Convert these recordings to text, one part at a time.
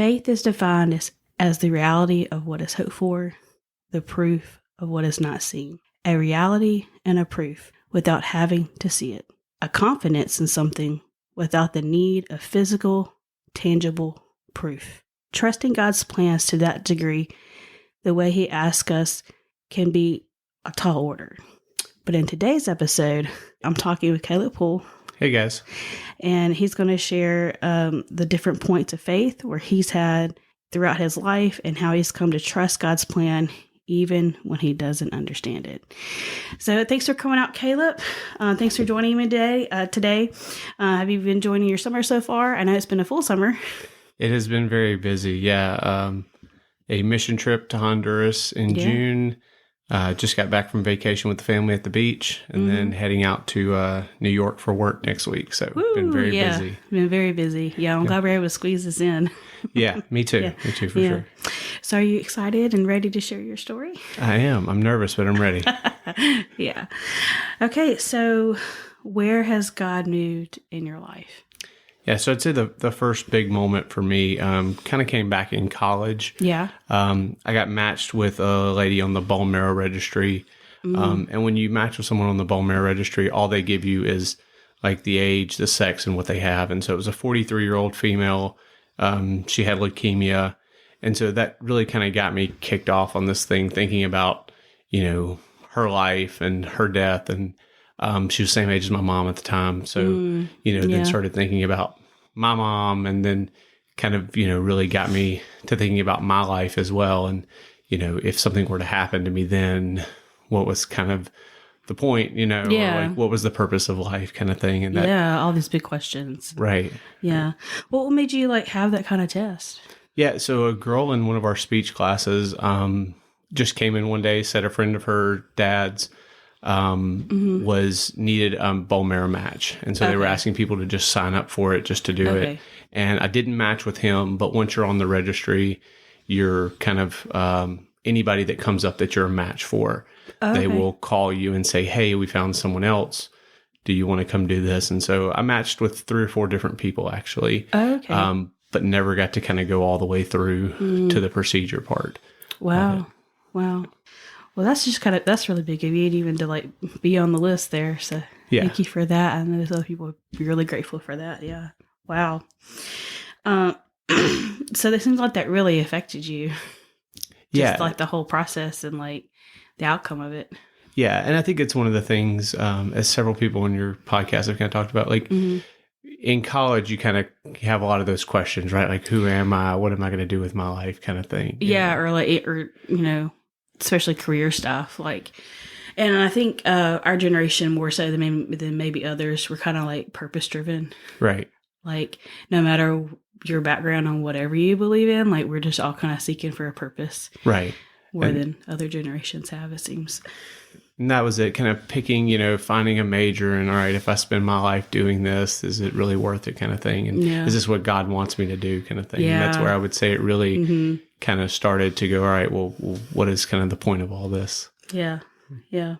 Faith is defined as the reality of what is hoped for, the proof of what is not seen. A reality and a proof without having to see it. A confidence in something without the need of physical, tangible proof. Trusting God's plans to that degree, the way He asks us, can be a tall order. But in today's episode, I'm talking with Caleb Poole. Hey, guys. And he's going to share the different points of faith where he's had throughout his life and how he's come to trust God's plan even when he doesn't understand it. So thanks for coming out, Caleb. Thanks for joining me today. Have you been enjoying your summer so far? I know it's been a full summer. It has been very busy. Yeah. A mission trip to Honduras in June. Just got back from vacation with the family at the beach and then heading out to New York for work next week. So been very busy. Been very busy. Yeah, I'm glad we're able to squeeze this in. Yeah, me too. Yeah. Me too, for sure. So are you excited and ready to share your story? I am. I'm nervous, but I'm ready. Yeah. Okay, so where has God moved in your life? Yeah, so I'd say the first big moment for me kind of came back in college. Yeah. I got matched with a lady on the bone marrow registry. And when you match with someone on the bone marrow registry, all they give you is like the age, the sex, and what they have. And so it was a 43-year-old female. She had leukemia. And so that really kind of got me kicked off on this thing, thinking about, her life and her death. And she was the same age as my mom at the time. So, then started thinking about my mom and then kind of, really got me to thinking about my life as well. And, if something were to happen to me, then what was kind of the point, or like what was the purpose of life kind of thing. And that, all these big questions. Right. Yeah. What made you have that kind of test? Yeah. So a girl in one of our speech classes just came in one day, said a friend of her dad's was needed bone marrow match. And so they were asking people to just sign up for it just to do it. And I didn't match with him, but once you're on the registry, you're kind of anybody that comes up that you're a match for, they will call you and say, hey, we found someone else. Do you want to come do this? And so I matched with 3 or 4 different people actually, but never got to kind of go all the way through to the procedure part. Wow. Wow. Well, that's really big of you even to be on the list there. So thank you for that. I know other people would be really grateful for that. Yeah. Wow. So it seems like that really affected you. Just the whole process and the outcome of it. Yeah. And I think it's one of the things, as several people on your podcast have kind of talked about, in college, you kind of have a lot of those questions, right? Like, who am I? What am I going to do with my life kind of thing? Yeah. Or especially career stuff. And I think our generation more so than maybe others, we're kind of purpose driven. Right. No matter your background on whatever you believe in, we're just all kind of seeking for a purpose. Right. More than other generations have, it seems. And that was it, kind of picking, finding a major and, all right, if I spend my life doing this, is it really worth it kind of thing? And is this what God wants me to do kind of thing? Yeah. And that's where I would say it really kind of started to go, all right, well, what is kind of the point of all this? Yeah. Yeah.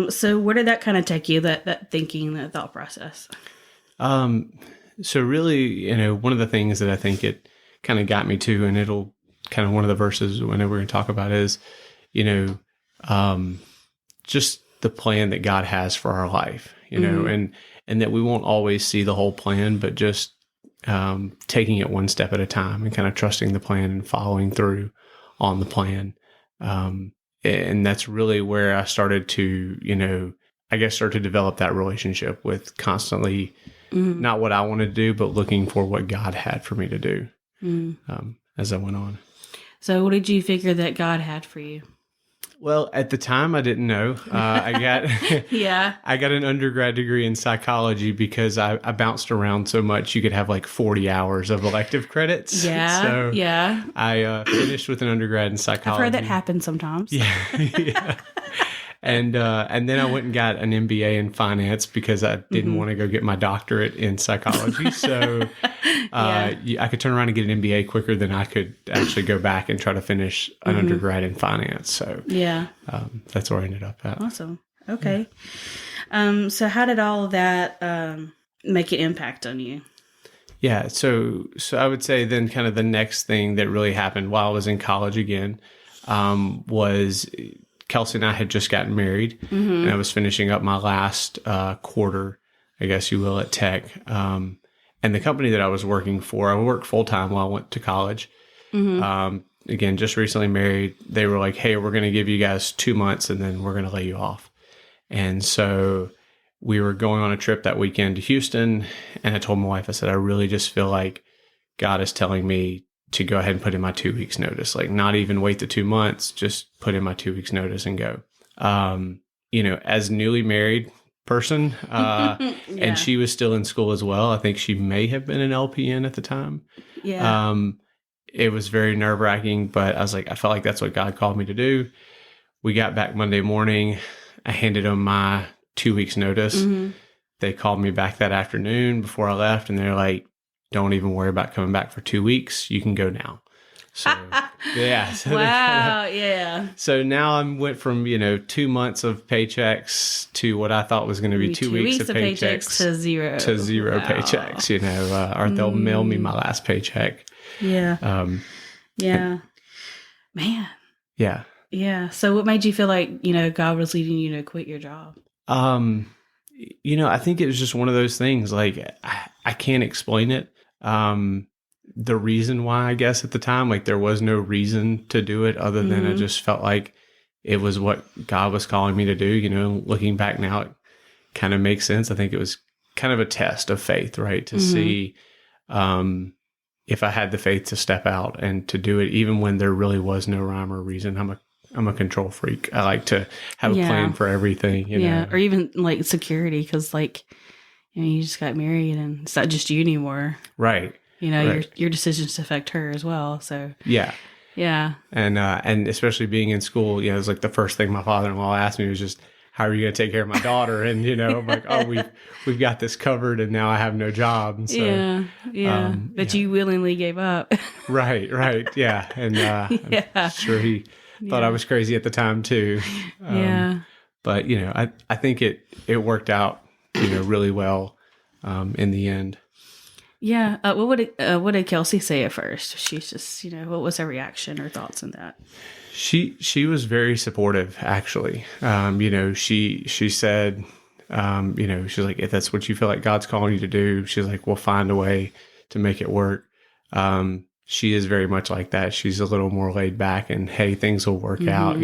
So where did that kind of take you, that thinking, that thought process? So really, one of the things that I think it kind of got me to, and it'll kind of one of the verses I know we're going to talk about is, just the plan that God has for our life, and that we won't always see the whole plan, but just taking it one step at a time and kind of trusting the plan and following through on the plan. And that's really where I started to, start to develop that relationship with constantly not what I wanted to do, but looking for what God had for me to do as I went on. So what did you figure that God had for you? Well, at the time, I didn't know. I got I got an undergrad degree in psychology because I bounced around so much. You could have 40 hours of elective credits. Yeah, so yeah. I finished with an undergrad in psychology. I've heard that happen sometimes. Yeah. And then I went and got an MBA in finance because I didn't want to go get my doctorate in psychology. So I could turn around and get an MBA quicker than I could actually go back and try to finish an undergrad in finance. So that's where I ended up at. Awesome. Okay. So how did all of that make an impact on you? Yeah. So I would say then kind of the next thing that really happened while I was in college again, was Kelsey and I had just gotten married, and I was finishing up my last quarter, I guess you will, at Tech. And the company that I was working for, I worked full time while I went to college. Again, just recently married. They were like, "Hey, we're going to give you guys 2 months, and then we're going to lay you off." And so we were going on a trip that weekend to Houston, and I told my wife, I said, "I really just feel like God is telling me to go ahead and put in my 2 weeks notice, like not even wait the 2 months, just put in my 2 weeks notice and go." As newly married person, and she was still in school as well. I think she may have been an LPN at the time. Yeah. It was very nerve wracking, but I was like, I felt like that's what God called me to do. We got back Monday morning. I handed them my 2 weeks notice. They called me back that afternoon before I left, and they're like, "Don't even worry about coming back for 2 weeks. You can go now." So, yeah. So Wow. Yeah. So now I went from, 2 months of paychecks to what I thought was going to be 2 weeks of paychecks to zero. Paychecks, or they'll mail me my last paycheck. Yeah. Yeah. Man. Yeah. Yeah. So what made you feel like, God was leading you to quit your job? I think it was just one of those things. Like, I can't explain it. The reason why, I guess at the time, like there was no reason to do it other than I just felt like it was what God was calling me to do. Looking back now, it kind of makes sense. I think it was kind of a test of faith, right? To see, if I had the faith to step out and to do it, even when there really was no rhyme or reason. I'm a control freak. I like to have a plan for everything, know. Or even like security, because you just got married and it's not just you anymore. Right. Right. Your decisions affect her as well. So yeah. And especially being in school, it was like the first thing my father-in-law asked me was just, "How are you going to take care of my daughter?" And I'm like, "Oh, we've got this covered, and now I have no job." And so, but you willingly gave up. Right. Yeah. And I'm sure he thought I was crazy at the time too. But I think it worked out really well in the end. Yeah. What did Kelsey say at first? She's just, what was her reaction or thoughts on that? She was very supportive, actually. She said, she's like, "If that's what you feel like God's calling you to do," she's like, "we'll find a way to make it work." She is very much like that. She's a little more laid back and, "Hey, things will work out."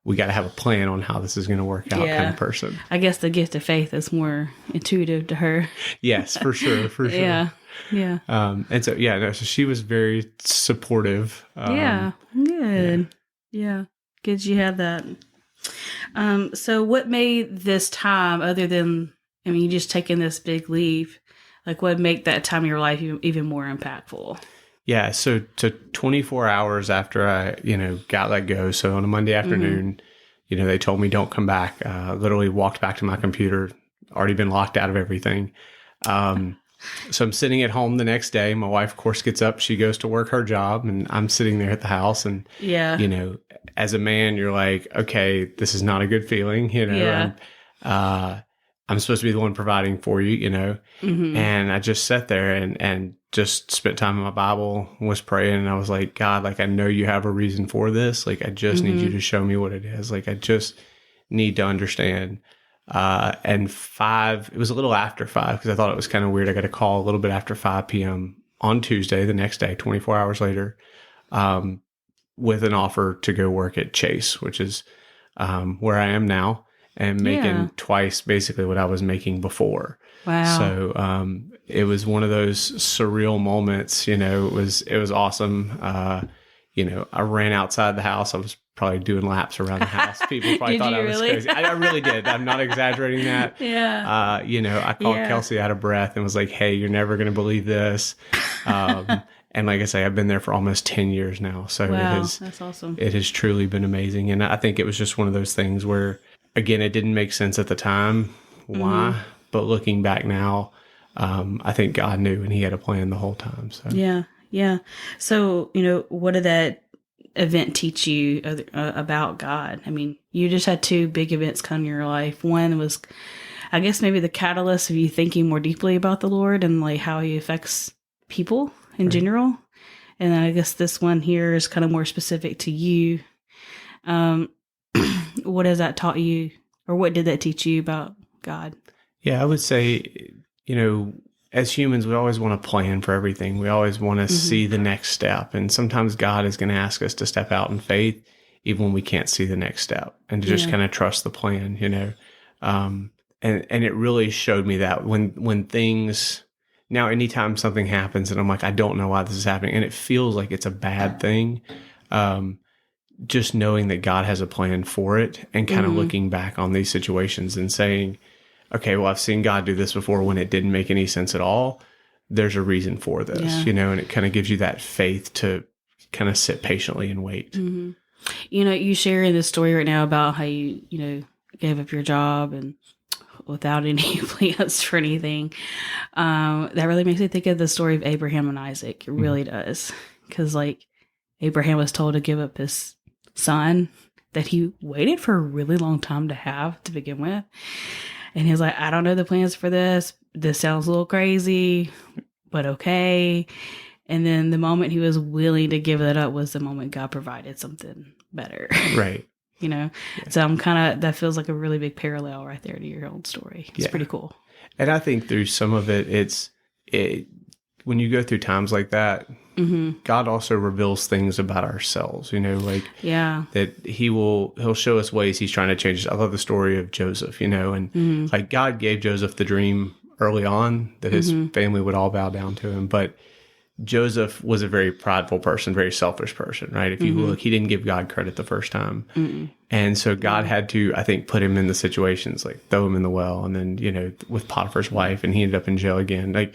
We got to have a plan on how this is going to work out kind of person. I guess the gift of faith is more intuitive to her. Yes, for sure. Yeah. And so, so she was very supportive. Good. Yeah. Good you had that. So what made this time, other than, you just taking this big leave, like what made that time of your life even more impactful? Yeah, so to 24 hours after I, got let go. So on a Monday afternoon, they told me don't come back. Literally walked back to my computer, already been locked out of everything. So I'm sitting at home the next day. My wife, of course, gets up. She goes to work her job, and I'm sitting there at the house. And, as a man, you're like, okay, this is not a good feeling. I'm supposed to be the one providing for you, and I just sat there and just spent time in my Bible, was praying. And I was like, "God, like, I know you have a reason for this. Like, I just need you to show me what it is. Like, I just need to understand." And it was a little after 5, because I thought it was kind of weird. I got a call a little bit after 5 p.m. on Tuesday, the next day, 24 hours later, with an offer to go work at Chase, which is where I am now, and making twice basically what I was making before. Wow. So it was one of those surreal moments. It was awesome. I ran outside the house. I was probably doing laps around the house. People probably thought I was crazy. I really did. I'm not exaggerating that. Yeah. I called Kelsey out of breath and was like, "Hey, you're never going to believe this." And like I say, I've been there for almost 10 years now. So that's awesome. It has truly been amazing. And I think it was just one of those things where, again, it didn't make sense at the time why, but looking back now, I think God knew, and he had a plan the whole time. So Yeah. So, what did that event teach you about God? You just had 2 big events come in your life. One was I guess maybe the catalyst of you thinking more deeply about the Lord and like how he affects people in general. And then I guess this one here is kind of more specific to you. What has that taught you, or what did that teach you about God? Yeah, I would say, as humans, we always want to plan for everything. We always want to see the next step. And sometimes God is going to ask us to step out in faith, even when we can't see the next step, and to just kind of trust the plan, And it really showed me that when things, now anytime something happens and I'm like, I don't know why this is happening, and it feels like it's a bad thing, just knowing that God has a plan for it and kind of looking back on these situations and saying, okay, well, I've seen God do this before when it didn't make any sense at all. There's a reason for this, and it kind of gives you that faith to kind of sit patiently and wait. Mm-hmm. You sharing this story right now about how you gave up your job and without any plans for anything. That really makes me think of the story of Abraham and Isaac. It really does. Because like Abraham was told to give up his son that he waited for a really long time to have to begin with. And he was like, I don't know the plans for this. This sounds a little crazy, but okay. And then the moment he was willing to give that up was the moment God provided something better. Right. So I'm that feels like a really big parallel right there to your own story. It's pretty cool. And I think through some of it, when you go through times like that, God also reveals things about ourselves, that he'll show us ways he's trying to change us. I love the story of Joseph, and like God gave Joseph the dream early on that his family would all bow down to him. But Joseph was a very prideful person, very selfish person, right? If you look, he didn't give God credit the first time. And so God had to, I think, put him in the situations, like throw him in the well, and then, with Potiphar's wife, and he ended up in jail again. Like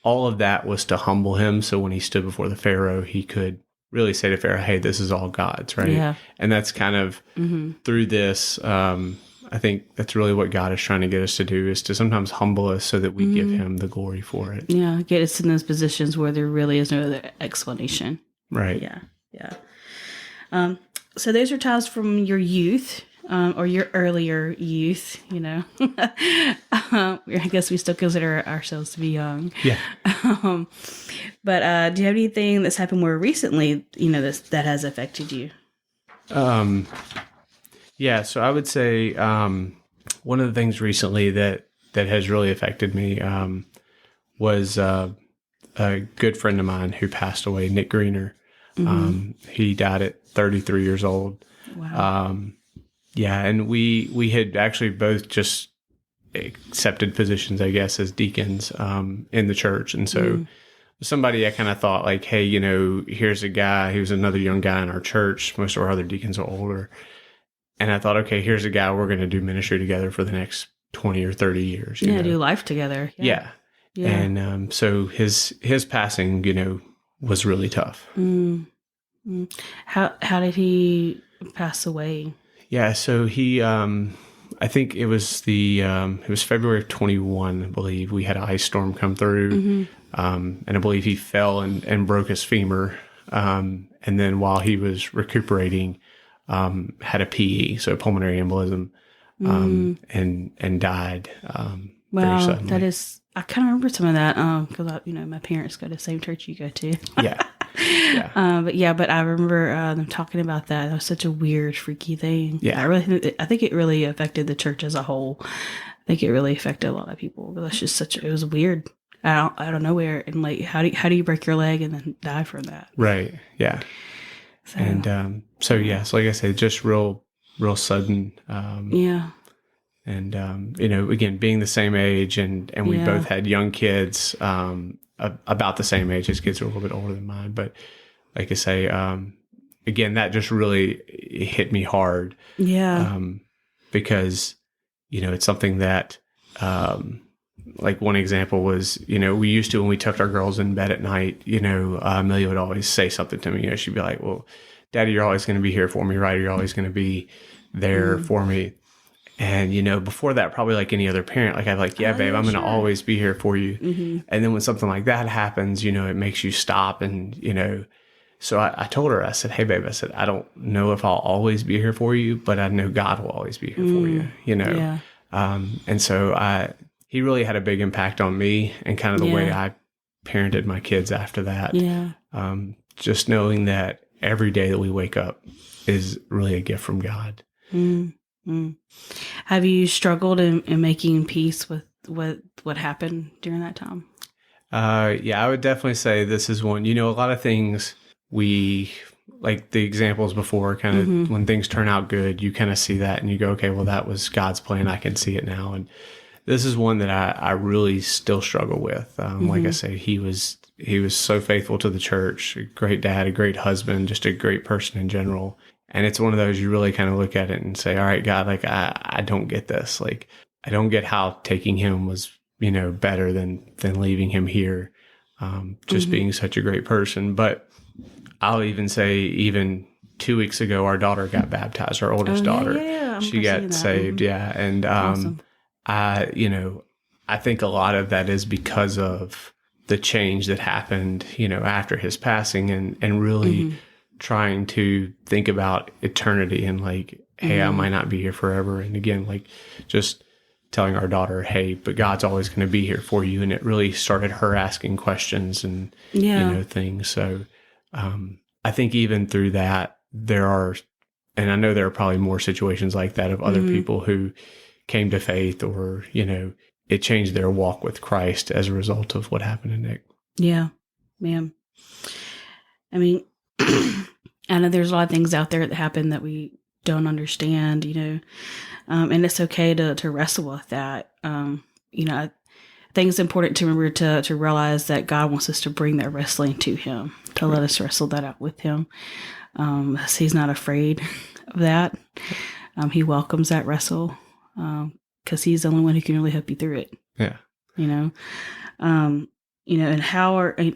all of that was to humble him. So when he stood before the Pharaoh, he could really say to Pharaoh, hey, this is all God's, right? Yeah. And that's kind of through this, I think that's really what God is trying to get us to do, is to sometimes humble us so that we give him the glory for it. Yeah, get us in those positions where there really is no other explanation. Right. Yeah. So those are times from your youth, or your earlier youth, I guess we still consider ourselves to be young. Yeah. But do you have anything that's happened more recently, that has affected you? Yeah, so I would say one of the things recently that has really affected me was a good friend of mine who passed away, Nick Greener. He died at 33 years old. Wow. And we had actually both just accepted positions, I guess, as deacons in the church. And so somebody I kind of thought like, hey, here's a guy who's another young guy in our church. Most of our other deacons are older. And I thought, okay, here's a guy we're going to do ministry together for the next 20 or 30 years. Do life together. Yeah. And so his passing, was really tough. How did he pass away? Yeah, so he, I think it was it was February of 21, I believe. We had an ice storm come through, and I believe he fell and broke his femur. And then while he was recuperating, had a PE, so pulmonary embolism, and died. Very suddenly. That is, I kind of remember some of that, because my parents go to the same church you go to. Yeah. But I remember them talking about that. That was such a weird, freaky thing. Yeah, I think it really affected the church as a whole. I think it really affected a lot of people. But that's just it was weird. Out of nowhere, and like, how do you break your leg and then die from that? Right. Yeah. So. And so like I said, just real sudden. And again, being the same age, and we both had young kids, about the same age. His kids are a little bit older than mine, but like I say, again, that just really hit me hard. Yeah. Because it's something that, like one example was, we used to, when we tucked our girls in bed at night, Amelia would always say something to me. She'd be like, well, Daddy, you're always going to be here for me, right? You're always going to be there for me. And, before that, probably like any other parent, like I'd like, yeah, babe, I'm going to always be here for you. And then when something like that happens, it makes you stop. And, so I told her, I said, hey, babe, I don't know if I'll always be here for you, but I know God will always be here for you, And so he really had a big impact on me and kind of the way I parented my kids after that. Yeah. Just knowing that every day that we wake up is really a gift from God. Mm-hmm. Have you struggled in making peace with what happened during that time? Yeah, I would definitely say this is one. A lot of things we, like the examples before, kind of when things turn out good, you kind of see that and you go, okay, well, that was God's plan. I can see it now. And this is one that I really still struggle with. Like I say, he was so faithful to the church, a great dad, a great husband, just a great person in general. And it's one of those you really kind of look at it and say, all right, God, like I don't get this. Like I don't get how taking him was, better than leaving him here, just being such a great person. But I'll even say, even 2 weeks ago, our daughter got baptized, our oldest daughter. Yeah. She got saved. Yeah. And, Awesome. I think a lot of that is because of the change that happened, after his passing and really trying to think about eternity and like, hey, I might not be here forever. And again, like just telling our daughter, hey, but God's always going to be here for you. And it really started her asking questions and, things. So, I think even through that, and I know there are probably more situations like that of other people who came to faith or, it changed their walk with Christ as a result of what happened to Nick. Yeah, man. I mean, I know there's a lot of things out there that happen that we don't understand, and it's okay to wrestle with that. I think it's important to remember to realize that God wants us to bring that wrestling to Him, to let us wrestle that out with Him. He's not afraid of that. He welcomes that wrestle because He's the only one who can really help you through it. Yeah. And I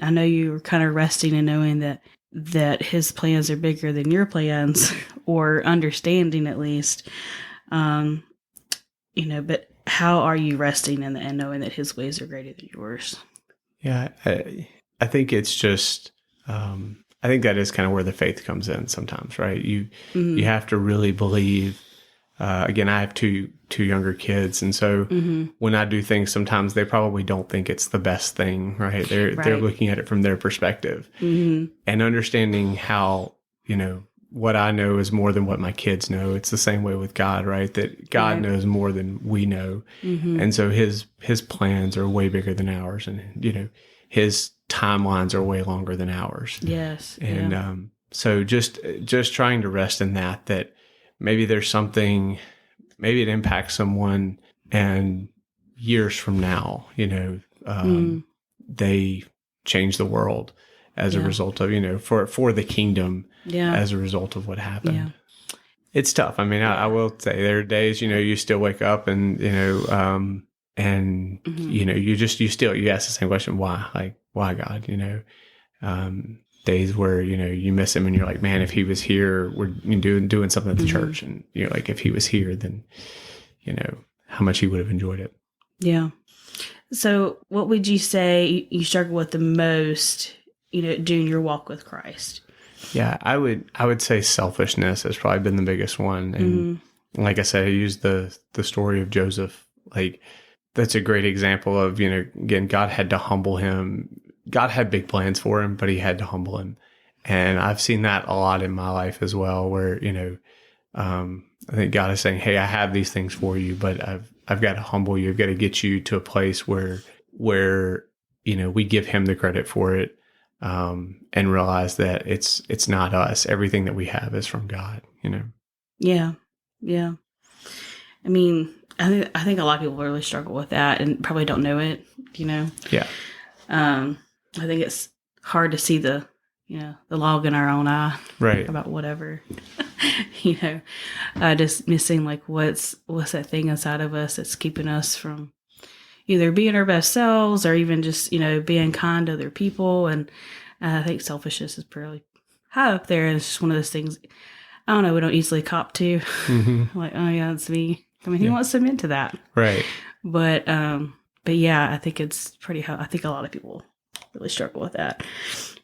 know you're kind of resting and knowing that His plans are bigger than your plans, or understanding at least. But how are you resting in and knowing that His ways are greater than yours? Yeah, I think it's just, I think that is kind of where the faith comes in sometimes, right? You have to really believe. Again, I have two younger kids, and so when I do things, sometimes they probably don't think it's the best thing, right? They're looking at it from their perspective, and understanding how what I know is more than what my kids know. It's the same way with God, right? That God knows more than we know, and so His plans are way bigger than ours, and His timelines are way longer than ours. Yes, and so just trying to rest in that. Maybe there's something, maybe it impacts someone, and years from now, they change the world as a result of, for the kingdom as a result of what happened. Yeah. It's tough. I mean, I will say there are days, you still wake up and, you ask the same question, why? Like, why God, days where you miss him and you're like, man, if he was here, we're doing something at the church, and you're like, if he was here, then how much he would have enjoyed it. Yeah. So what would you say you struggle with the most during your walk with Christ? Yeah, I would say selfishness has probably been the biggest one. And like I said, I used the story of Joseph. Like, that's a great example of, again, God had to humble him. God had big plans for him, but He had to humble him. And I've seen that a lot in my life as well, where, I think God is saying, hey, I have these things for you, but I've got to humble you. I've got to get you to a place where we give Him the credit for it, and realize that it's not us. Everything that we have is from God, Yeah. Yeah. I mean, I think a lot of people really struggle with that and probably don't know it, Yeah. I think it's hard to see the log in our own eye, right, about whatever, just missing like what's that thing inside of us that's keeping us from either being our best selves or even just, being kind to other people. And I think selfishness is pretty high up there. And it's just one of those things, I don't know, we don't easily cop to. Like, oh yeah, it's me. I mean, who wants to admit to that? Right. But yeah, I think it's pretty high. I think a lot of people really struggle with that.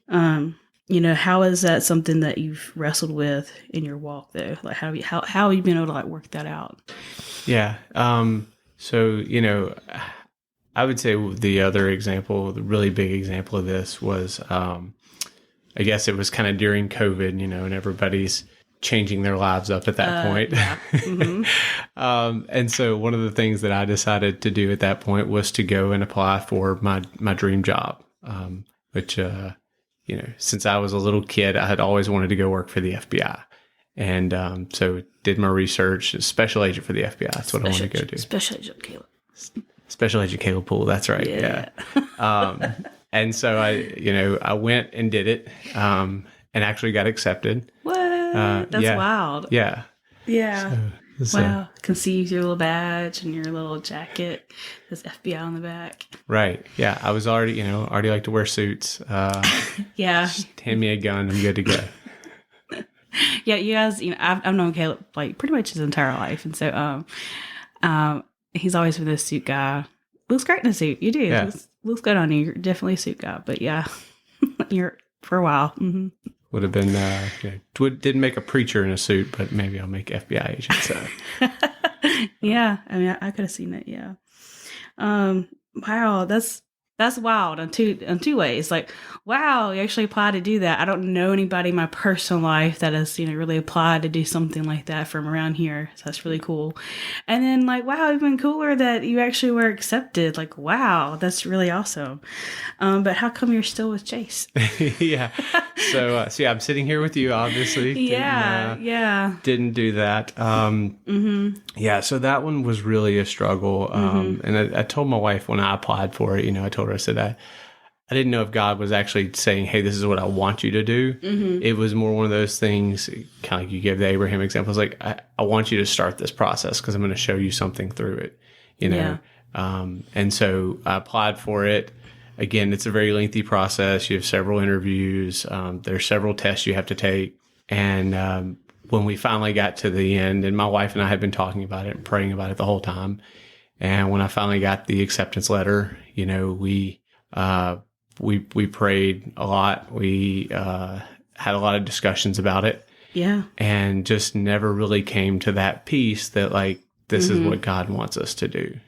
How is that something that you've wrestled with in your walk though? Like how have you been able to like work that out? Yeah. So, I would say the other example, the really big example of this was, I guess it was kind of during COVID, and everybody's changing their lives up at that point. Yeah. Mm-hmm. And so one of the things that I decided to do at that point was to go and apply for my dream job, which, since I was a little kid, I had always wanted to go work for the FBI. And so did my research, special agent for the FBI. That's what I wanted to go do. Special Agent Caleb. Special Agent Caleb Poole. That's right. Yeah. And so I went and did it, and actually got accepted. What? That's wild. Yeah. Yeah. So, wow. Can see your little badge and your little jacket. There's FBI on the back. Right. Yeah. I was already like to wear suits. Yeah. Just hand me a gun. I'm good to go. Yeah. You guys, I've known Caleb like pretty much his entire life. And so, he's always been a suit guy. Looks great in a suit. You do. Yeah. Looks good on you. You're definitely a suit guy. But yeah, you're for a while. Mm-hmm. Would have been, didn't make a preacher in a suit, but maybe I'll make FBI agent. So. Yeah. I mean, I could have seen it. Yeah. Wow. That's wild in two ways. Like, wow, you actually applied to do that. I don't know anybody in my personal life that has, really applied to do something like that from around here. So that's really cool. And then like, wow, even cooler that you actually were accepted. Like, wow, that's really awesome. But how come you're still with Chase? Yeah. So yeah, I'm sitting here with you, obviously. Yeah. Didn't do that. Yeah. So that one was really a struggle. And I told my wife when I applied for it, I told her, I said, I didn't know if God was actually saying, hey, this is what I want you to do. It was more one of those things, kind of like you gave the Abraham example. It's like, I want you to start this process because I'm going to show you something through it, Yeah. And so I applied for it. Again, it's a very lengthy process. You have several interviews. There's several tests you have to take. And when we finally got to the end, and my wife and I had been talking about it and praying about it the whole time. And when I finally got the acceptance letter, we prayed a lot. We had a lot of discussions about it. Yeah. And just never really came to that piece that like, this is what God wants us to do.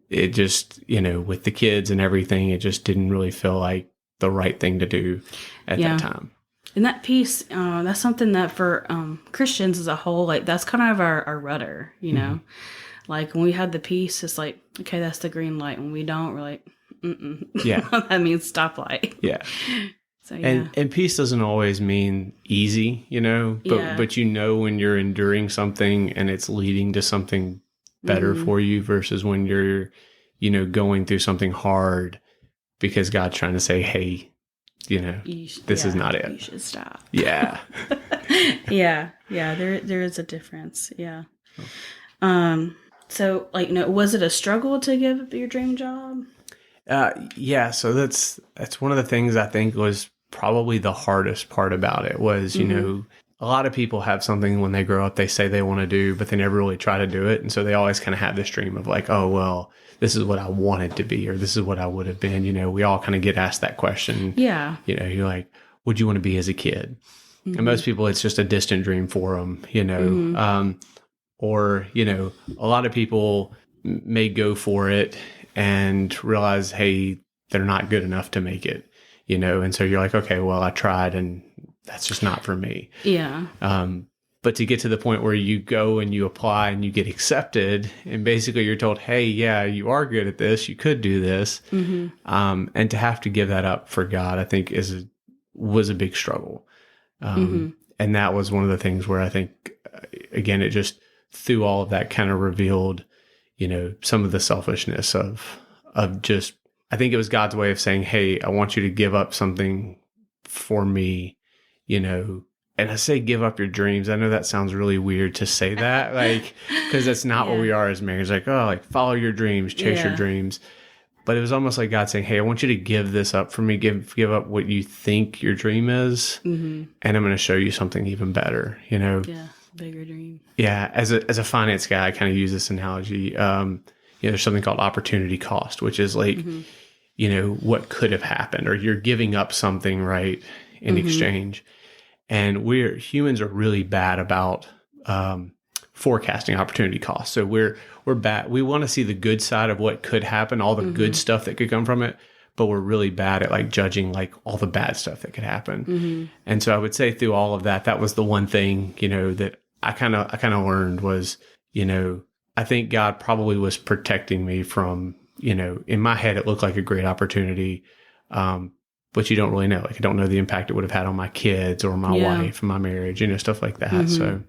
It just, with the kids and everything, it just didn't really feel like the right thing to do at that time. And that piece, that's something that for Christians as a whole, like that's kind of our rudder, Like when we had the peace, it's like, okay, that's the green light. When we don't, we're like, Yeah. That means stoplight. Yeah. So yeah. And peace doesn't always mean easy, but when you're enduring something and it's leading to something better for you versus when you're, going through something hard because God's trying to say, hey, this is not it. You should stop. Yeah. Yeah. There is a difference. Yeah. So, was it a struggle to give up your dream job? Yeah. So that's one of the things I think was probably the hardest part about it was, a lot of people have something when they grow up they say they want to do, but they never really try to do it. And so they always kind of have this dream of like, oh, well, this is what I wanted to be, or this is what I would have been. We all kind of get asked that question. Yeah. You're like, what'd you want to be as a kid? And most people, it's just a distant dream for them, or, a lot of people may go for it and realize, hey, they're not good enough to make it, and so you're like, okay, well, I tried and that's just not for me. Yeah. But to get to the point where you go and you apply and you get accepted and basically you're told, hey, yeah, you are good at this. You could do this. And to have to give that up for God, I think was a big struggle. And that was one of the things where I think, again, it just through all of that kind of revealed, some of the selfishness of just, I think it was God's way of saying, hey, I want you to give up something for me, and I say give up your dreams. I know that sounds really weird to say that, like, because that's not what we are as married. Like, oh, like follow your dreams, chase your dreams. But it was almost like God saying, hey, I want you to give this up for me, give up what you think your dream is, and I'm going to show you something even better, Yeah, bigger dream. Yeah, as a finance guy, I kind of use this analogy. There's something called opportunity cost, which is like, what could have happened, or you're giving up something, right, in exchange. And humans are really bad about forecasting opportunity cost. So we're bad. We want to see the good side of what could happen, all the good stuff that could come from it, but we're really bad at like judging like all the bad stuff that could happen. And so I would say through all of that, that was the one thing, that I kind of learned was, I think God probably was protecting me from, in my head, it looked like a great opportunity. But you don't really know. Like, I don't know the impact it would have had on my kids or my wife and my marriage, stuff like that. So,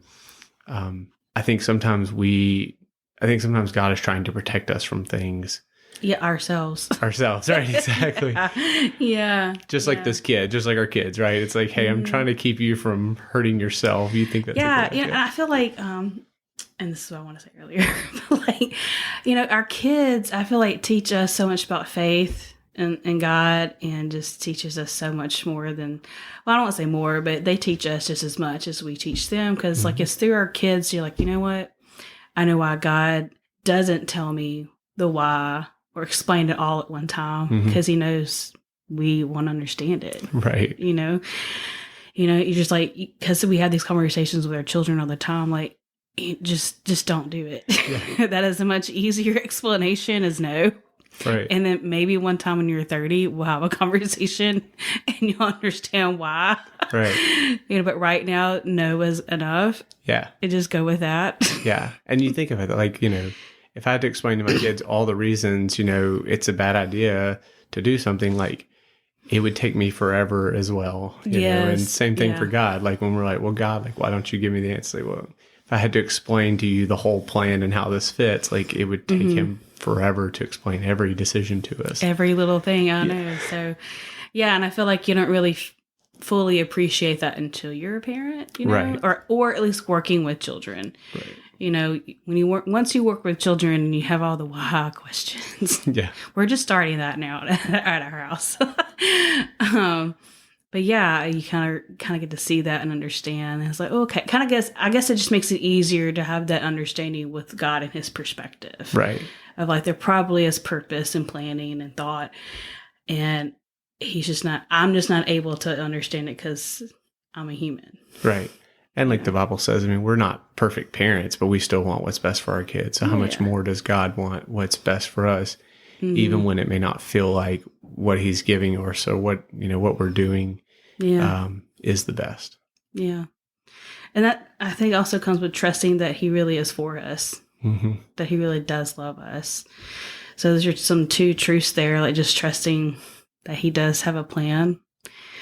I think sometimes God is trying to protect us from things. Yeah, ourselves, right? Exactly. Yeah. Just like this kid, just like our kids, right? It's like, hey, I'm trying to keep you from hurting yourself. You think that's a good idea. I feel like, and this is what I want to say earlier, but like, our kids, I feel like teach us so much about faith and God, and just teaches us so much more than, well, I don't want to say more, but they teach us just as much as we teach them. Cause like, it's through our kids, you're like, you know what? I know why God doesn't tell me the why or explain it all at one time, because he knows we won't understand it. Right. You just like, because we have these conversations with our children all the time, like, just don't do it. Yeah. That is a much easier explanation as no. Right. And then maybe one time when you're 30, we'll have a conversation and you'll understand why. Right. But right now, no is enough. Yeah. And just go with that. Yeah. And you think of it like, if I had to explain to my kids all the reasons, it's a bad idea to do something, like, it would take me forever as well. You know? And same thing for God. Like, when we're like, well, God, like, why don't you give me the answer? Like, well, if I had to explain to you the whole plan and how this fits, like, it would take him forever to explain every decision to us. Every little thing, I know. So, and I feel like you don't really fully appreciate that until you're a parent, right. or at least working with children. Right. When you once you work with children and you have all the why questions. Yeah. We're just starting that now at our house. But yeah, you kind of get to see that and understand. And it's like, okay, I guess it just makes it easier to have that understanding with God and his perspective. Right. Of like, there probably is purpose and planning and thought. And I'm just not able to understand it because I'm a human. Right. And like the Bible says, we're not perfect parents, but we still want what's best for our kids. So how much more does God want what's best for us, even when it may not feel like what he's giving or so what we're doing is the best. Yeah. And that, I think, also comes with trusting that he really is for us, that he really does love us. So those are some two truths there, like just trusting that he does have a plan.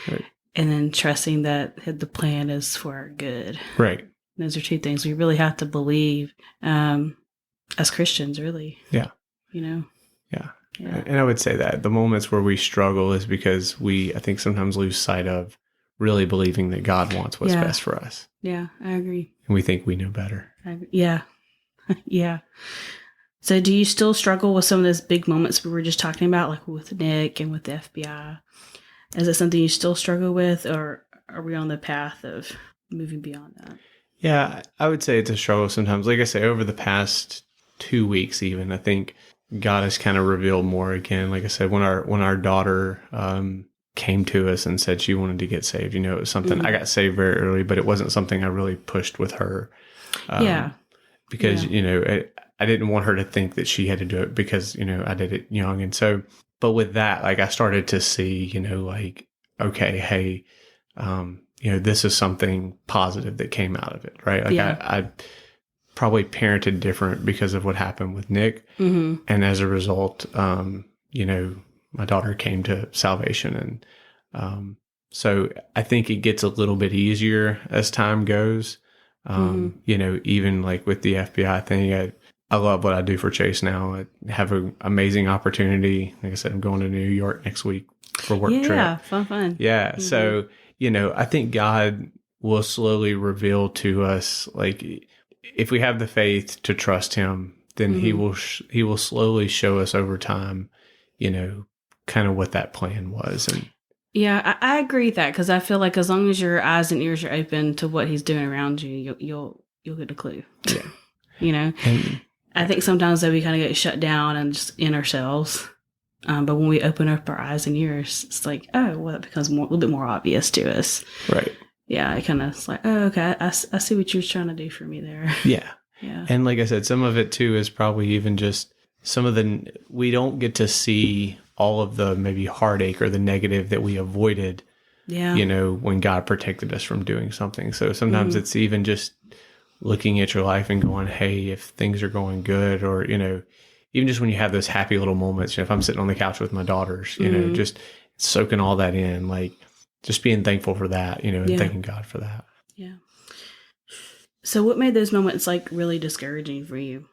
Right. And then trusting that the plan is for our good. Right. Those are two things we really have to believe as Christians, really. Yeah. Yeah. And I would say that the moments where we struggle is because I think sometimes lose sight of really believing that God wants what's best for us. Yeah, I agree. And we think we know better. Yeah. So do you still struggle with some of those big moments we were just talking about, like with Nick and with the FBI? Is it something you still struggle with, or are we on the path of moving beyond that? Yeah, I would say it's a struggle sometimes. Like I say, over the past 2 weeks even, I think God has kind of revealed more again. Like I said, when our daughter came to us and said she wanted to get saved, it was something, I got saved very early, but it wasn't something I really pushed with her. Because, I didn't want her to think that she had to do it because, I did it young. And so, but with that, like, I started to see, like, okay, hey, this is something positive that came out of it, right? Like, I probably parented different because of what happened with Nick. And as a result, my daughter came to salvation. And so I think it gets a little bit easier as time goes. Even like with the FBI thing, I love what I do for Chase now. I have an amazing opportunity. Like I said, I'm going to New York next week for a work trip. Yeah, fun. Yeah. So, I think God will slowly reveal to us, like, if we have the faith to trust him, then he will slowly show us over time, kind of what that plan was. And yeah, I agree with that, because I feel like as long as your eyes and ears are open to what he's doing around you, you'll get a clue. Yeah. And I think sometimes that we kind of get shut down and just in ourselves. But when we open up our eyes and ears, it's like, oh, well, it becomes a little bit more obvious to us. Right. Yeah, it kind of is like, oh, okay, I see what you're trying to do for me there. Yeah. Yeah. And like I said, some of it too is probably even just we don't get to see all of the maybe heartache or the negative that we avoided, Yeah. when God protected us from doing something. So sometimes it's even just looking at your life and going, hey, if things are going good, or, even just when you have those happy little moments, if I'm sitting on the couch with my daughters, just soaking all that in, like just being thankful for that, and thanking God for that. Yeah. So what made those moments like really discouraging for you?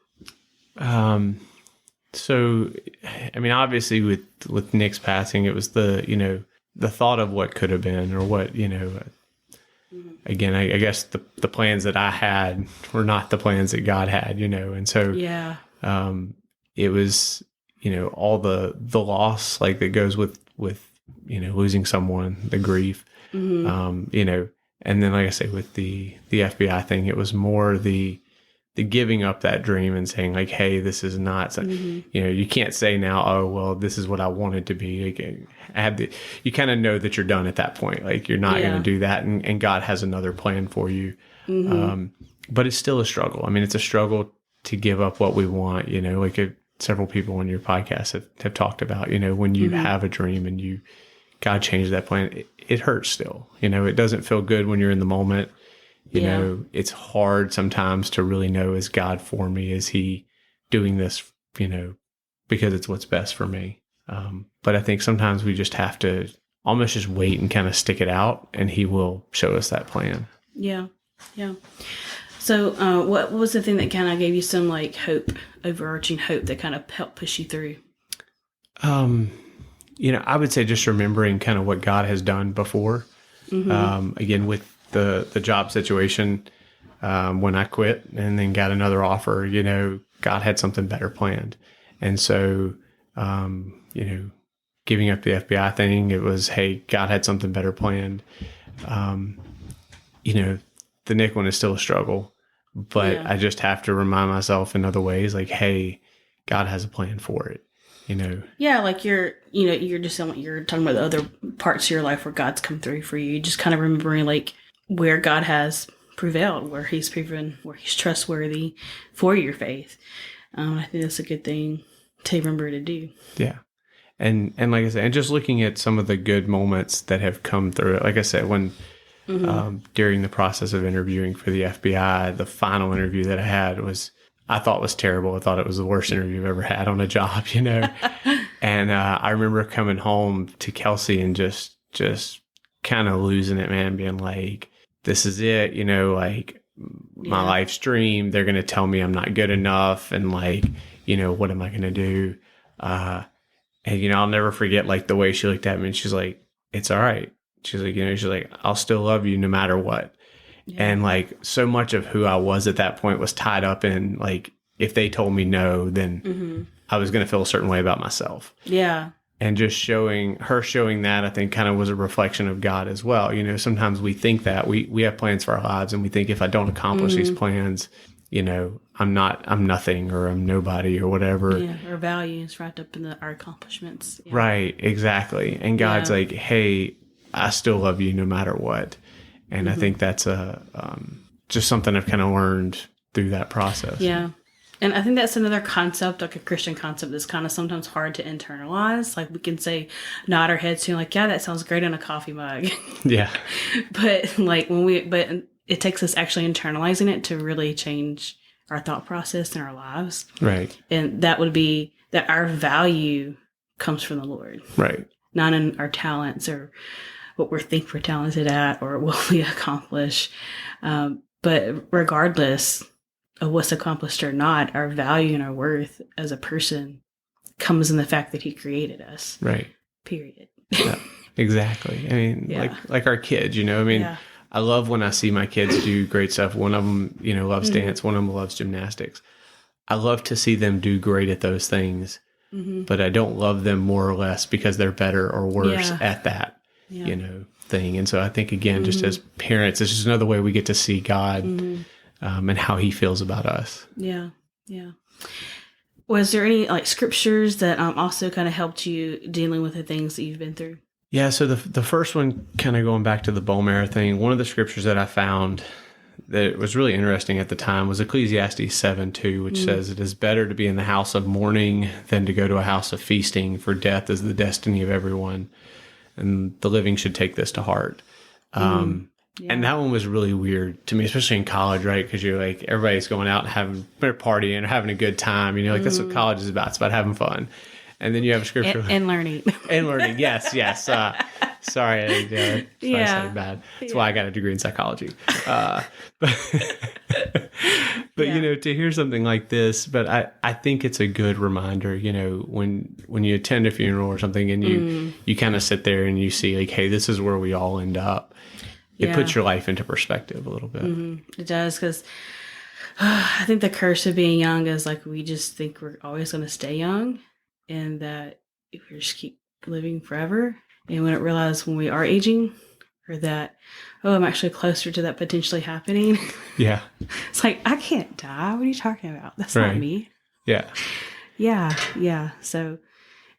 So, I mean, obviously with Nick's passing, it was the thought of what could have been, or what, again, I guess the plans that I had were not the plans that God had, and so, it was, all the loss, like, that goes with, losing someone, the grief, and then, like I say, with the FBI thing, it was more the giving up that dream and saying, like, hey, this is not, you can't say now, oh, well, this is what I wanted to be. Like, you kind of know that you're done at that point. Like, you're not going to do that. And God has another plan for you. But it's still a struggle. I mean, it's a struggle to give up what we want, like several people on your podcast have talked about, when you have a dream and God changed that plan, it hurts still. It doesn't feel good when you're in the moment. You know, it's hard sometimes to really know, is God for me? Is he doing this, because it's what's best for me? But I think sometimes we just have to almost just wait and kind of stick it out, and he will show us that plan. Yeah. Yeah. So what was the thing that kind of gave you some like hope, overarching hope, that kind of helped push you through? I would say just remembering kind of what God has done before. Again, with the job situation, when I quit and then got another offer, God had something better planned. And so, giving up the FBI thing, it was, hey, God had something better planned. The Nick one is still a struggle, but I just have to remind myself in other ways, like, hey, God has a plan for it. Yeah, like you're talking about the other parts of your life where God's come through for you. Just kind of remembering like where God has prevailed, where he's proven, where he's trustworthy for your faith. I think that's a good thing to remember to do. Yeah. And like I said, and just looking at some of the good moments that have come through it. Like I said, when during the process of interviewing for the FBI, the final interview that I thought was terrible. I thought it was the worst interview I've ever had on a job, And I remember coming home to Kelsey and just kind of losing it, man, being like, this is it, like my life's dream. They're going to tell me I'm not good enough. And like, what am I going to do? And, I'll never forget like the way she looked at me, and she's like, it's all right. She's like, I'll still love you no matter what. Yeah. And like so much of who I was at that point was tied up in like, if they told me no, then I was going to feel a certain way about myself. Yeah. And just showing that, I think kind of was a reflection of God as well. Sometimes we think that we have plans for our lives, and we think if I don't accomplish these plans, I'm nothing, or I'm nobody, or whatever. Yeah, our values wrapped up in our accomplishments. Yeah. Right, exactly. And God's like, hey, I still love you no matter what. And I think that's just something I've kind of learned through that process. Yeah. And I think that's another concept, like a Christian concept, that's kind of sometimes hard to internalize. Like we can say, nod our heads to, like, yeah, that sounds great in a coffee mug. Yeah. But like but it takes us actually internalizing it to really change our thought process in our lives. Right. And that would be that our value comes from the Lord. Right. Not in our talents or what we think we're talented at or what we accomplish. But regardless of what's accomplished or not, our value and our worth as a person comes in the fact that he created us. Right. Period. Yeah, exactly. I mean, like our kids, I love when I see my kids do great stuff. One of them, loves dance. One of them loves gymnastics. I love to see them do great at those things, but I don't love them more or less because they're better or worse at that, thing. And so I think, again, just as parents, it's just another way we get to see God and how he feels about us. Yeah. Yeah. Was there any like scriptures that also kind of helped you dealing with the things that you've been through? Yeah. So the first one, kind of going back to the bone marrow thing, one of the scriptures that I found that was really interesting at the time was Ecclesiastes 7:2, which says, "It is better to be in the house of mourning than to go to a house of feasting, for death is the destiny of everyone, and the living should take this to heart." And that one was really weird to me, especially in college, right? Because you're like, everybody's going out and having their party and having a good time. Like, that's what college is about. It's about having fun. And then you have a scripture. And learning. And learning, yes. Sorry, I said bad. That's why I got a degree in psychology. But to hear something like this, but I think it's a good reminder, when you attend a funeral or something and you kind of sit there and you see like, hey, this is where we all end up. It puts your life into perspective a little bit. It does, because I think the curse of being young is like we just think we're always going to stay young, and that if we just keep living forever, and we don't realize when we are aging, or that, I'm actually closer to that potentially happening. Yeah. It's like, I can't die. What are you talking about? That's not me. Yeah. Yeah. So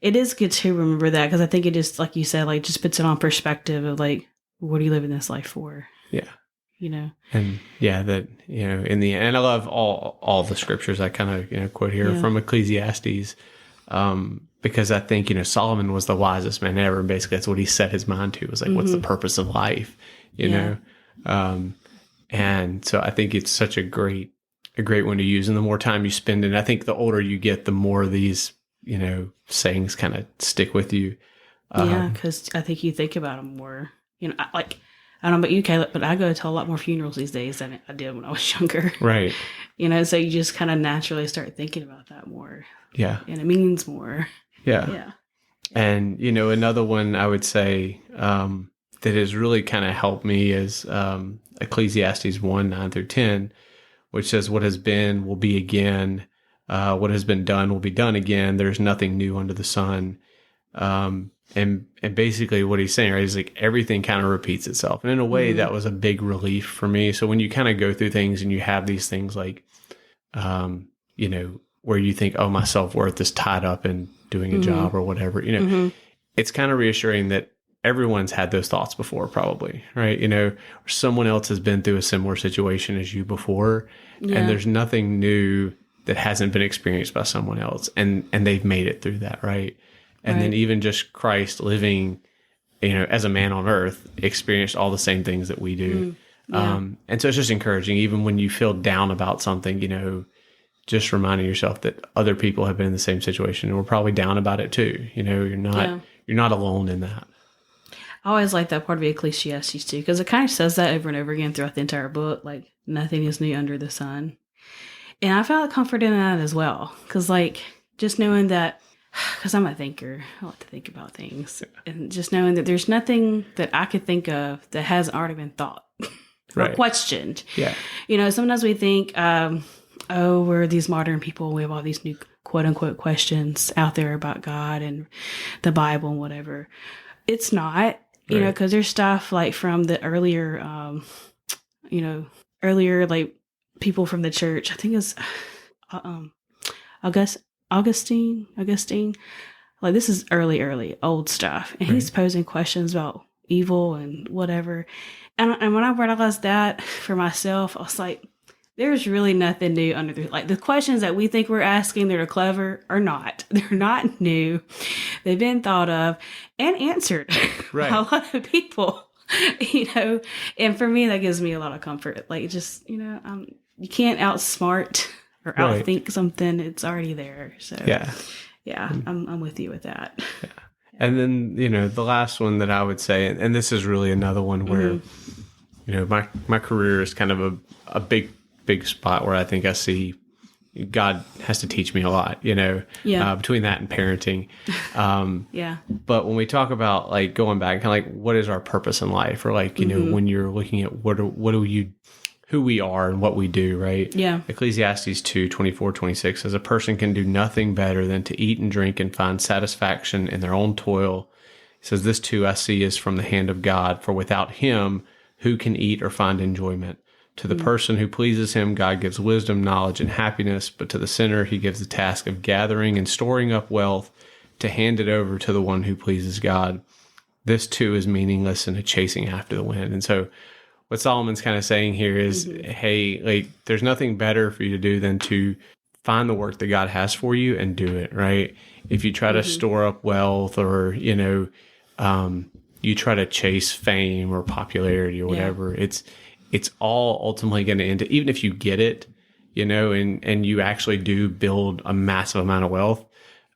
it is good to remember that, because I think it just, like you said, like just puts it on perspective of like, what are you living this life for? Yeah. And that, in the end, I love all the scriptures I kind of, quote here from Ecclesiastes, because I think, Solomon was the wisest man ever. And basically that's what he set his mind to, was like, what's the purpose of life, know? And so I think it's such a great one to use. And the more time you spend in, I think the older you get, the more these, sayings kind of stick with you. Because I think you think about them more. I don't know about you, Caleb, but I go to a lot more funerals these days than I did when I was younger. Right. So you just kind of naturally start thinking about that more. Yeah. And it means more. Yeah. Yeah. And, another one I would say that has really kind of helped me is Ecclesiastes 1:9-10, which says, "What has been will be again. What has been done will be done again. There's nothing new under the sun." And basically what he's saying, right, is like everything kind of repeats itself. And in a way, that was a big relief for me. So when you kind of go through things and you have these things like, where you think, oh, my self-worth is tied up in doing a job or whatever, it's kind of reassuring that everyone's had those thoughts before, probably, right? Or someone else has been through a similar situation as you before, and there's nothing new that hasn't been experienced by someone else, and they've made it through that, right? And then even just Christ living, as a man on earth, experienced all the same things that we do. And so it's just encouraging, even when you feel down about something, just reminding yourself that other people have been in the same situation and we're probably down about it too. You're not alone in that. I always like that part of Ecclesiastes too, because it kind of says that over and over again throughout the entire book, like nothing is new under the sun. And I found comfort in that as well, because like just knowing that, because I'm a thinker, I like to think about things, and just knowing that there's nothing that I could think of that hasn't already been thought or questioned. Yeah. Sometimes we think, we're these modern people, we have all these new quote unquote questions out there about God and the Bible and whatever. It's not, because there's stuff like from the earlier like people from the church. I think it's Augustine. Like this is early old stuff, and he's posing questions about evil and whatever. And when I realized that for myself, I was like, there's really nothing new under the questions that we think we're asking that are clever are not. They're not new. They've been thought of and answered by a lot of people. And for me, that gives me a lot of comfort. Like just, you can't outsmart or outthink something. It's already there. So I'm with you with that. Yeah. And then, the last one that I would say, and this is really another one where, my career is kind of a big spot where I think I see God has to teach me a lot, between that and parenting. But when we talk about like going back, kind of like what is our purpose in life, or like, when you're looking at who we are and what we do, right? Yeah. Ecclesiastes 2:24-26 says, "A person can do nothing better than to eat and drink and find satisfaction in their own toil." He says, "This too I see is from the hand of God, for without him, who can eat or find enjoyment? To the person who pleases him, God gives wisdom, knowledge, and happiness, but to the sinner, he gives the task of gathering and storing up wealth to hand it over to the one who pleases God. This too is meaningless and a chasing after the wind." And so what Solomon's kind of saying here is, hey, like, there's nothing better for you to do than to find the work that God has for you and do it, right? If you try to store up wealth, or, you try to chase fame or popularity or whatever, it's all ultimately going to end, even if you get it, and you actually do build a massive amount of wealth.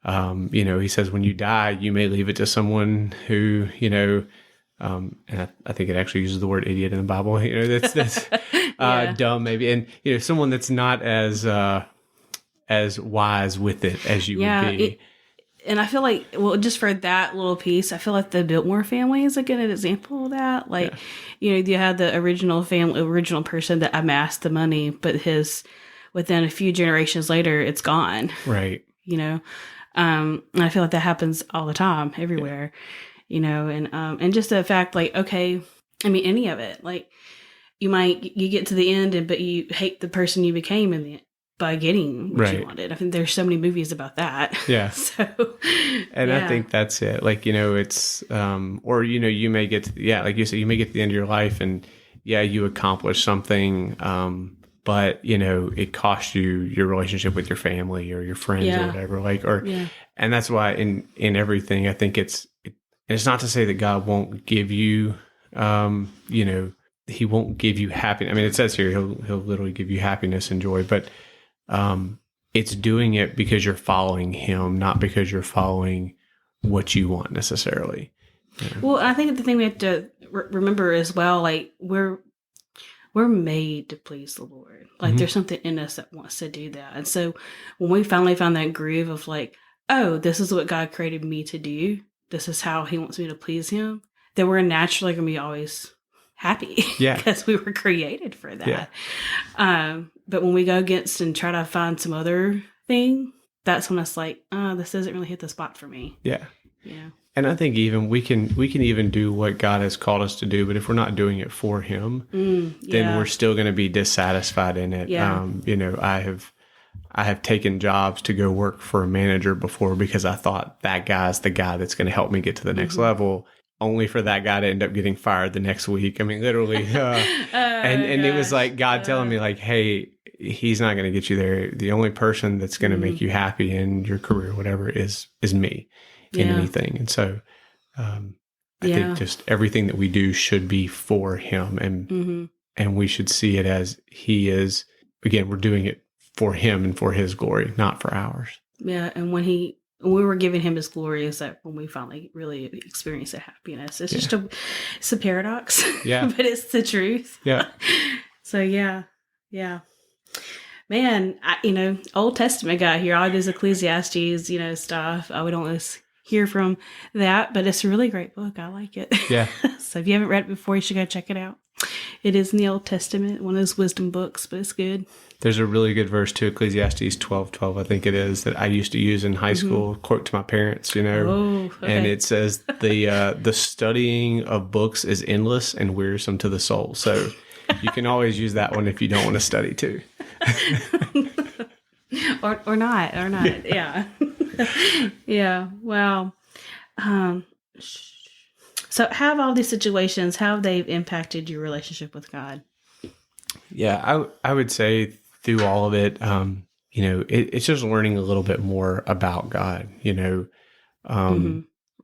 He says, when you die, you may leave it to someone who, and I think it actually uses the word idiot in the Bible, that's dumb maybe. And, someone that's not as wise with it as you would be. And I feel like, well, just for that little piece, I feel like the Biltmore family is a good example of that. Like, you had the original person that amassed the money, but within a few generations later, it's gone. Right. And I feel like that happens all the time, everywhere. And just the fact, like, okay, I mean, any of it, like, you get to the end, but you hate the person you became by getting what you wanted. I think there's so many movies about that. Yeah. I think that's it. Like, it's, or, you may get to, like you said, you may get to the end of your life and you accomplish something, but it costs you your relationship with your family or your friends or whatever, and that's why in everything, I think it's not to say that God won't give you, he won't give you happiness. I mean, it says here, he'll literally give you happiness and joy, but, it's doing it because you're following him, not because you're following what you want necessarily. Well, I think the thing we have to remember as well, like, we're made to please the Lord. Like, there's something in us that wants to do that. And so when we finally found that groove of like, oh, this is what God created me to do, this is how he wants me to please him, then we're naturally going to be always happy. Because we were created for that. But when we go against and try to find some other thing, that's when it's like, this doesn't really hit the spot for me. And I think even we can even do what God has called us to do, but if we're not doing it for him, then we're still going to be dissatisfied in it. I have taken jobs to go work for a manager before because I thought that guy's the guy that's going to help me get to the next level, only for that guy to end up getting fired the next week. I mean, literally. And it was like God telling me, like, hey, he's not going to get you there. The only person that's going to make you happy in your career, whatever, is me in anything. And so I think just everything that we do should be for him. And we should see it as he is, again, we're doing it for him and for his glory, not for ours. Yeah. And when we were giving him his glory, is that when we finally really experience that happiness. It's just it's a paradox, but it's the truth. So yeah. Man, Old Testament guy here, all this Ecclesiastes, stuff. We don't always hear from that, but it's a really great book. I like it. So if you haven't read it before, you should go check it out. It is in the Old Testament, one of those wisdom books, but it's good. There's a really good verse too, Ecclesiastes 12:12, I think it is, that I used to use in high school, quote to my parents, Oh, okay. And it says the studying of books is endless and wearisome to the soul. So you can always use that one if you don't want to study too. or not. Yeah. Yeah. Wow. So how have all these situations, how have they impacted your relationship with God? Yeah, I would say through all of it, it's just learning a little bit more about God,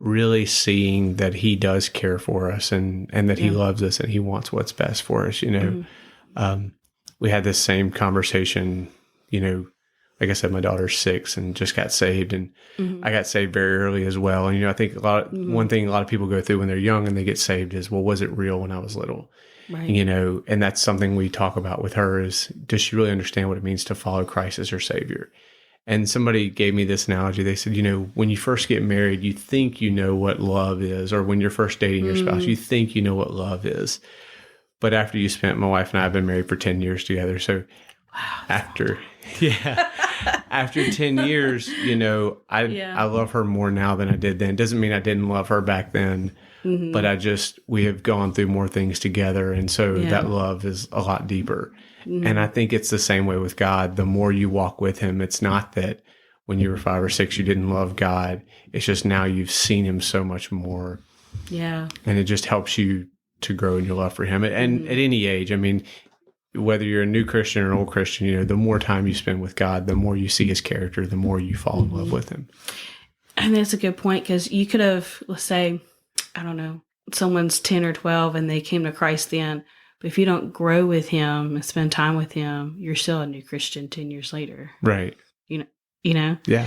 really seeing that he does care for us and that he loves us and he wants what's best for us. We had this same conversation, like I said, my daughter's 6 and just got saved, and I got saved very early as well. And, I think one thing a lot of people go through when they're young and they get saved is, well, was it real when I was little? Right. And that's something we talk about with her is, does she really understand what it means to follow Christ as her Savior? And somebody gave me this analogy. They said, when you first get married, you think you know what love is, or when you're first dating your spouse, you think you know what love is. But after you spent, my wife and I have been married for 10 years together. So after 10 years, I love her more now than I did then. Doesn't mean I didn't love her back then, but we have gone through more things together. And so that love is a lot deeper. And I think it's the same way with God. The more you walk with him, it's not that when you were 5 or 6, you didn't love God. It's just now you've seen him so much more. Yeah. And it just helps you to grow in your love for him. And at any age, I mean, whether you're a new Christian or an old Christian, you know, the more time you spend with God, the more you see his character, the more you fall in love with him. And that's a good point, because you could have, let's say, I don't know, someone's 10 or 12 and they came to Christ then, but if you don't grow with him and spend time with him, you're still a new Christian 10 years later. Right. You know? Yeah.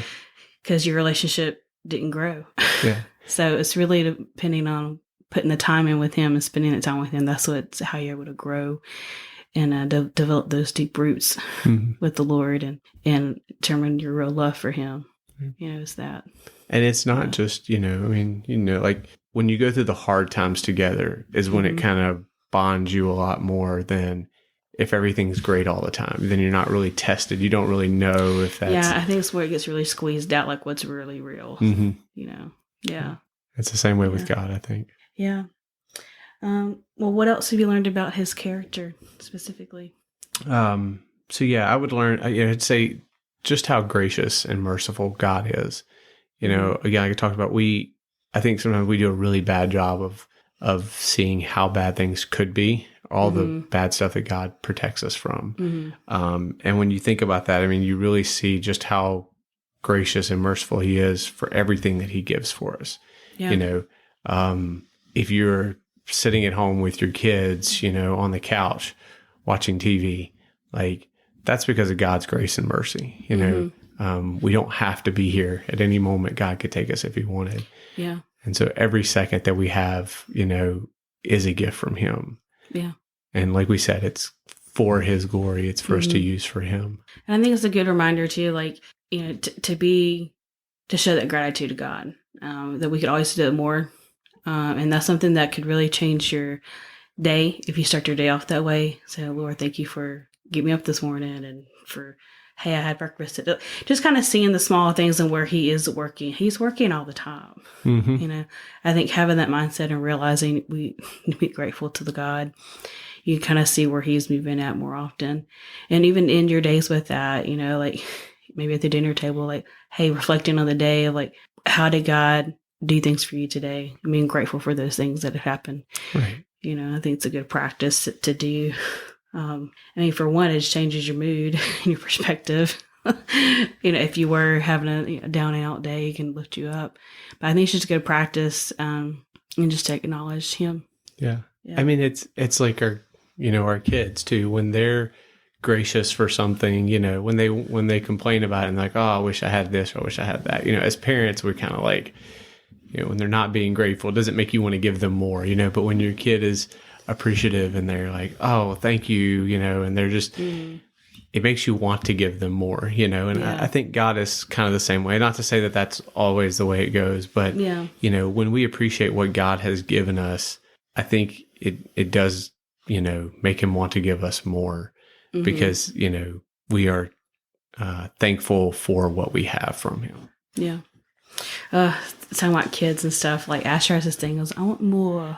Because your relationship didn't grow. Yeah. So it's really depending on putting the time in with him and spending the time with him. That's how you're able to grow and develop those deep roots with the Lord and determine your real love for him. You know, it's that. And it's not just, you know, I mean, you know, like when you go through the hard times together is when it kind of bonds you a lot more than if everything's great all the time. Then you're not really tested. You don't really know if that's... Yeah, I think it's where it gets really squeezed out, like what's really real, you know? Yeah. It's the same way with God, I think. Yeah. Well, what else have you learned about his character specifically? So yeah, I would learn, I'd say just how gracious and merciful God is. You know, again, like I talked about, I think sometimes we do a really bad job of seeing how bad things could be, all the bad stuff that God protects us from. And when you think about that, I mean, you really see just how gracious and merciful he is for everything that he gives for us. Yeah. You know, if you're sitting at home with your kids, you know, on the couch watching TV, like that's because of God's grace and mercy. You know, we don't have to be here at any moment. God could take us if he wanted. Yeah. And so every second that we have, you know, is a gift from him. Yeah. And like we said, it's for his glory. It's for us to use for him. And I think it's a good reminder too, like, you know, to show that gratitude to God, that we could always do it more. And that's something that could really change your day if you start your day off that way. So, Lord, thank you for getting me up this morning and for, hey, I had breakfast. Just kind of seeing the small things and where he is working. He's working all the time. You know, I think having that mindset and realizing we need to be grateful to the God, you kind of see where he's moving at more often. And even in your days with that, you know, like maybe at the dinner table, like, hey, reflecting on the day of like, how did God do things for you today? I mean, grateful for those things that have happened. Right. You know, I think it's a good practice to do. I mean, for one, it just changes your mood and your perspective. You know, if you were having a down and out day, it can lift you up. But I think it's just a good practice, and just to acknowledge him. Yeah. I mean, it's like our kids too, when they're gracious for something, you know, when they complain about it and like, oh, I wish I had this, or I wish I had that. You know, as parents, we're kind of like, you know, when they're not being grateful, it doesn't make you want to give them more, you know, but when your kid is appreciative and they're like, oh, thank you, you know, and they're just, it makes you want to give them more, you know, and I think God is kind of the same way. Not to say that that's always the way it goes, but, you know, when we appreciate what God has given us, I think it does, you know, make him want to give us more because, you know, we are thankful for what we have from him. Yeah. Talking about kids and stuff, like Asher has this thing, goes, I want more.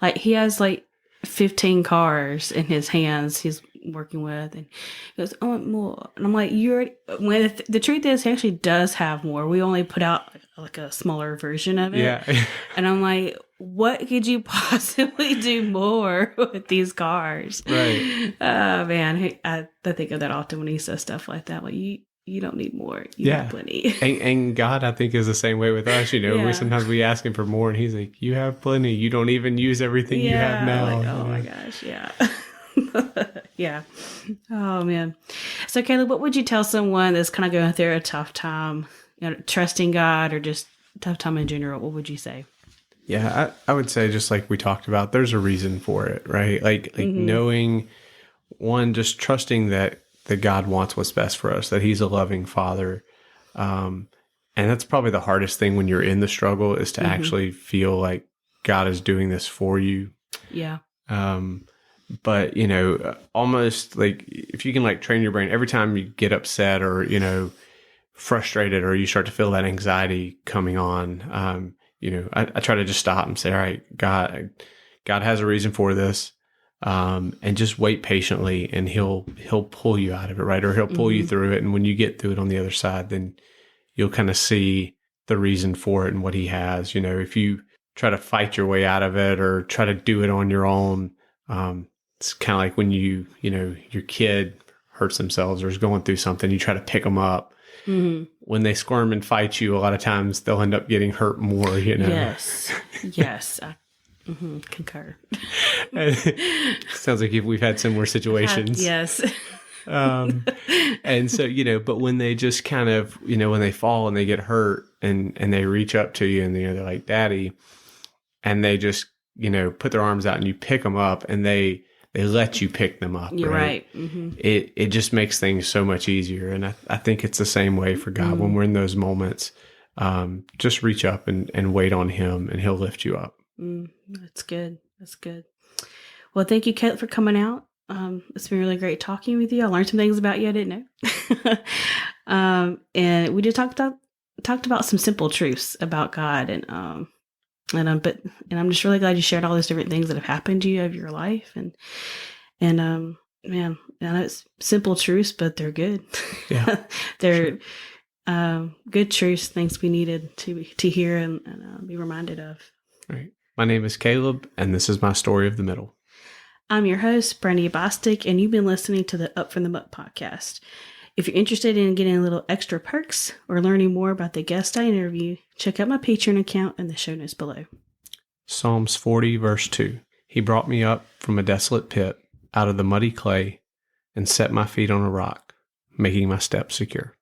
Like he has like 15 cars in his hands he's working with, and he goes, I want more. And I'm like, the truth is he actually does have more. We only put out like a smaller version of it. Yeah. And I'm like, what could you possibly do more with these cars? Right. Oh man, I think of that often when he says stuff like that. Like you don't need more. You have plenty. And God, I think, is the same way with us. You know, sometimes we ask him for more, and he's like, you have plenty. You don't even use everything you have now. Like, oh my gosh, yeah. Yeah. Oh man. So Caleb, what would you tell someone that's kind of going through a tough time, you know, trusting God or just tough time in general? What would you say? Yeah, I would say, just like we talked about, there's a reason for it, right? Like knowing, one, just trusting that God wants what's best for us, that he's a loving father. And that's probably the hardest thing when you're in the struggle, is to actually feel like God is doing this for you. Yeah. But, you know, almost like if you can like train your brain every time you get upset or, you know, frustrated, or you start to feel that anxiety coming on, you know, I try to just stop and say, all right, God has a reason for this. And just wait patiently, and he'll pull you out of it, right? Or he'll pull you through it. And when you get through it on the other side, then you'll kind of see the reason for it and what he has. You know, if you try to fight your way out of it or try to do it on your own. It's kind of like when your kid hurts themselves or is going through something, you try to pick them up. Mm-hmm. When they squirm and fight you, a lot of times they'll end up getting hurt more, Yes. I concur. Sounds like we've had similar situations. Yes. And so, but when they just kind of, when they fall and they get hurt and they reach up to you and they're like, Daddy, and they just, put their arms out and you pick them up and they let you pick them up. You're right. Mm-hmm. It just makes things so much easier. And I think it's the same way for God. When we're in those moments, just reach up and wait on him and he'll lift you up. That's good. That's good. Well, thank you, Kate, for coming out. It's been really great talking with you. I learned some things about you I didn't know. And we just talked about some simple truths about God, and I'm just really glad you shared all those different things that have happened to you of your life, and man, I know it's simple truths, but they're good. Yeah, they're good truths, things we needed to hear and be reminded of. Right. My name is Caleb, and this is my story of the middle. I'm your host, Brandy Bostic, and you've been listening to the Up from the Muck podcast. If you're interested in getting a little extra perks or learning more about the guest I interview, check out my Patreon account in the show notes below. Psalms 40, verse 2. He brought me up from a desolate pit, out of the muddy clay, and set my feet on a rock, making my steps secure.